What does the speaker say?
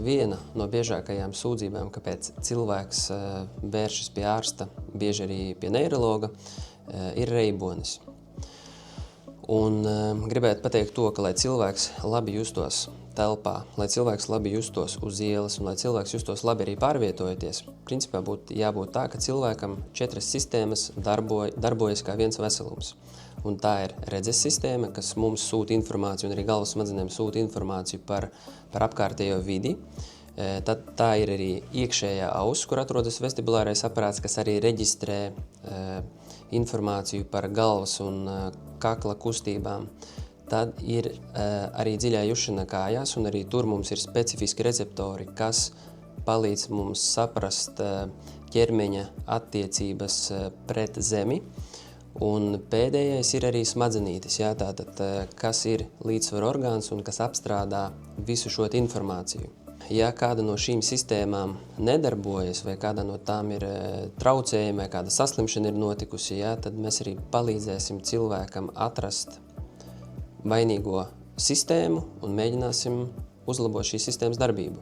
viena no biežākajām sūdzībām, kāpēc cilvēks vēršas pie ārsta, bieži arī pie neirologa, ir reibonis. Un gribētu pateikt to, ka lai cilvēks labi justos telpā, lai cilvēks labi justos uz ielas un lai cilvēks justos labi arī pārvietojoties, principā būtu jābūt tā, ka cilvēkam 4 sistēmas darbojas kā viens veselums. Un tā ir redzes sistēma, kas mums sūta informāciju un arī galvas smadzenēm sūta informāciju par apkārtējo vidi. Tad tā ir arī iekšējā auss, kur atrodas vestibulārais aparāts, kas arī reģistrē informāciju par galvas un kakla kustībām. Tad ir arī dziļā jušana kājās, un arī tur mums ir specifiski receptori, kas palīdz mums saprast ķermeņa attiecības pret zemi. Un pēdējais ir arī smadzenītes, tātad, kas ir līdzsvaru orgāns un kas apstrādā visu šo informāciju. Ja kāda no šīm sistēmām nedarbojas vai kāda no tām ir traucējumi vai kāda saslimšana ir notikusi, tad mēs arī palīdzēsim cilvēkam atrast vainīgo sistēmu un mēģināsim uzlabot šīs sistēmas darbību.